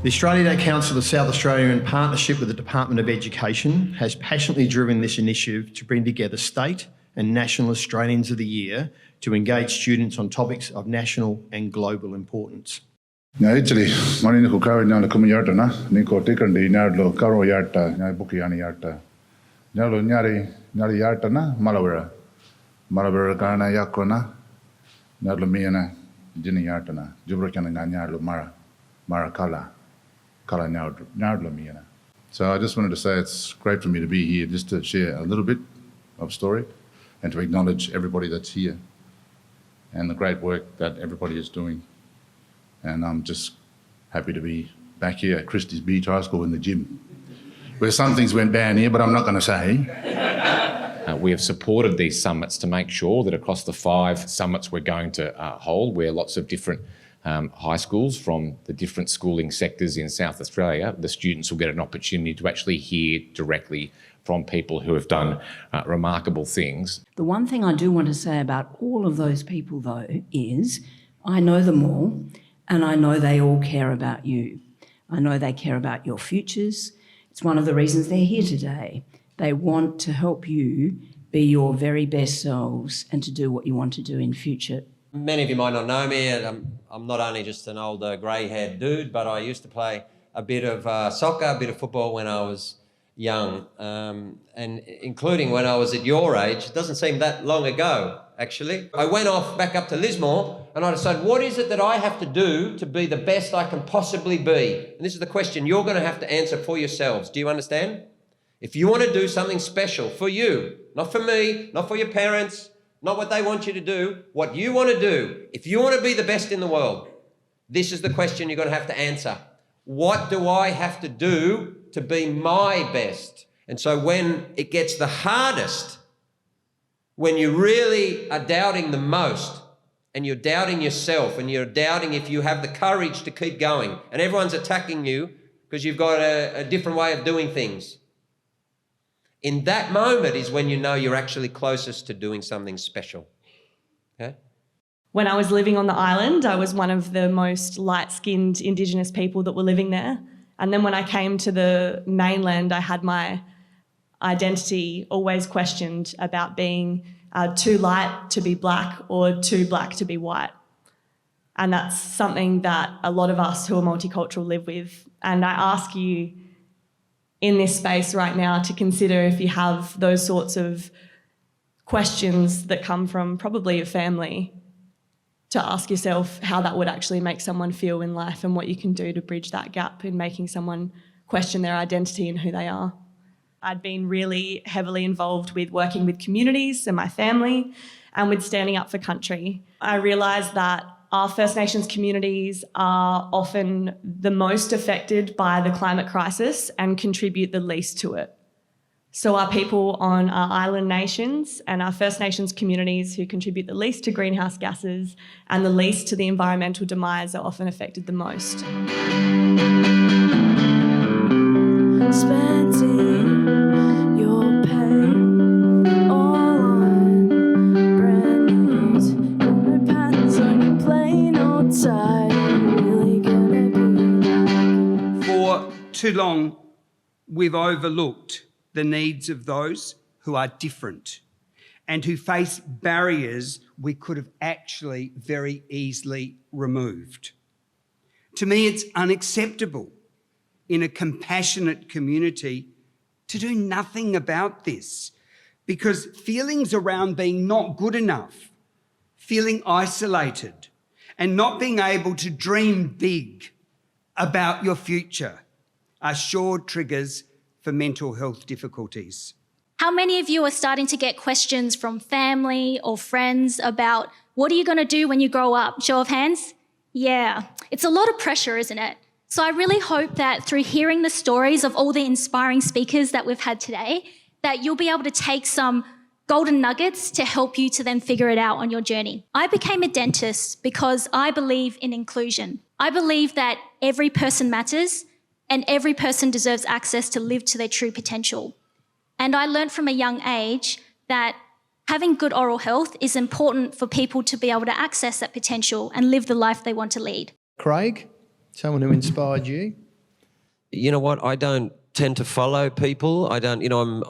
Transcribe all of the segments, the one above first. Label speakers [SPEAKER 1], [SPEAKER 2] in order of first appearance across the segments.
[SPEAKER 1] The Australia Day Council of South Australia, in partnership with the Department of Education, has passionately driven this initiative to bring together state and national Australians of the Year to engage students on topics of national and global importance.
[SPEAKER 2] Now, Italy, Marina Hukari, now the Communartana, Nico Tickandi, Nardo, Caro Yarta, Bukiani Yarta, Nalo Nyari Yartana, Malavera Garna Yakona, Narlo Miana, Jini Yartana, Jubrakan and Nyarlo Marakala. So I just wanted to say it's great for me to be here just to share a little bit of story and to acknowledge everybody that's here and the great work that everybody is doing. And I'm just happy to be back here at Christies Beach High School in the gym, where some things went bad here, but I'm not going to say.
[SPEAKER 3] We have supported these summits to make sure that across the 5 summits we're going to hold, where lots of different high schools from the different schooling sectors in South Australia, the students will get an opportunity to actually hear directly from people who have done remarkable things.
[SPEAKER 4] The one thing I do want to say about all of those people, though, is I know them all, and I know they all care about you. I know they care about your futures. It's one of the reasons they're here today. They want to help you be your very best selves and to do what you want to do in future.
[SPEAKER 5] Many of you might not know me. I'm not only just an old grey-haired dude, but I used to play a bit of soccer, a bit of football when I was young, and including when I was at your age. It doesn't seem that long ago, actually. I went off back up to Lismore and I decided, what is it that I have to do to be the best I can possibly be? And this is the question you're going to have to answer for yourselves. Do you understand? If you want to do something special for you, not for me, not for your parents, not what they want you to do, what you want to do. If you want to be the best in the world, this is the question you're going to have to answer. What do I have to do to be my best? And so when it gets the hardest, when you really are doubting the most, and you're doubting yourself, and you're doubting if you have the courage to keep going, and everyone's attacking you because you've got a different way of doing things, in that moment is when you know you're actually closest to doing something special. Okay?
[SPEAKER 6] When I was living on the island, I was one of the most light-skinned Indigenous people that were living there. And then when I came to the mainland, I had my identity always questioned about being too light to be black or too black to be white. And that's something that a lot of us who are multicultural live with. And I ask you in this space right now to consider if you have those sorts of questions that come from probably your family, to ask yourself how that would actually make someone feel in life and what you can do to bridge that gap in making someone question their identity and who they are. I'd been really heavily involved with working with communities and my family and with standing up for country. I realised that our First Nations communities are often the most affected by the climate crisis and contribute the least to it. So our people on our island nations and our First Nations communities who contribute the least to greenhouse gases and the least to the environmental demise are often affected the most.
[SPEAKER 7] Spending your pay all on brand news. Your patterns on your plain old side. Really gonna be
[SPEAKER 8] For too long, we've overlooked the needs of those who are different and who face barriers we could have actually very easily removed. To me, it's unacceptable in a compassionate community to do nothing about this, because feelings around being not good enough, feeling isolated, and not being able to dream big about your future are sure triggers for mental health difficulties.
[SPEAKER 9] How many of you are starting to get questions from family or friends about what are you going to do when you grow up? Show of hands? Yeah, it's a lot of pressure, isn't it? So I really hope that through hearing the stories of all the inspiring speakers that we've had today, that you'll be able to take some golden nuggets to help you to then figure it out on your journey. I became a dentist because I believe in inclusion. I believe that every person matters and every person deserves access to live to their true potential. And I learned from a young age that having good oral health is important for people to be able to access that potential and live the life they want to lead.
[SPEAKER 1] Craig, someone who inspired you?
[SPEAKER 5] you know what, I don't tend to follow people. I don't, you know,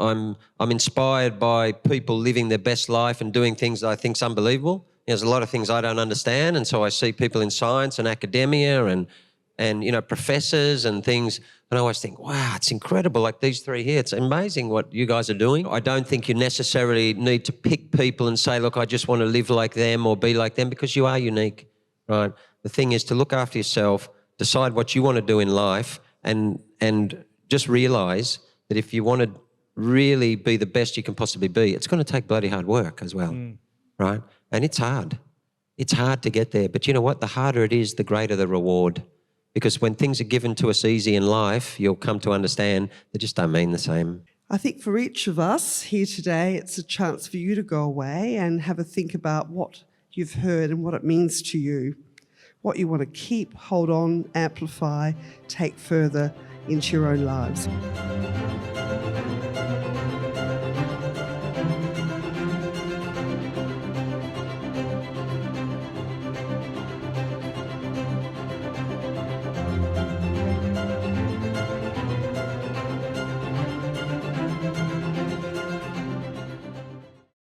[SPEAKER 5] I'm inspired by people living their best life and doing things that I think's unbelievable. There's a lot of things I don't understand, and so I see people in science and academia and you know, professors and things, and I always think, wow, it's incredible, like these three here. It's amazing what you guys are doing. I don't think you necessarily need to pick people and say, look, I just want to live like them or be like them, because you are unique, right? The thing is to look after yourself, decide what you want to do in life, and just realise that if you want to really be the best you can possibly be, it's going to take bloody hard work as well, right? And it's hard. It's hard to get there. But you know what? The harder it is, the greater the reward. Because when things are given to us easy in life, you'll come to understand they just don't mean the same.
[SPEAKER 10] I think for each of us here today, it's a chance for you to go away and have a think about what you've heard and what it means to you, what you want to keep, hold on, amplify, take further into your own lives.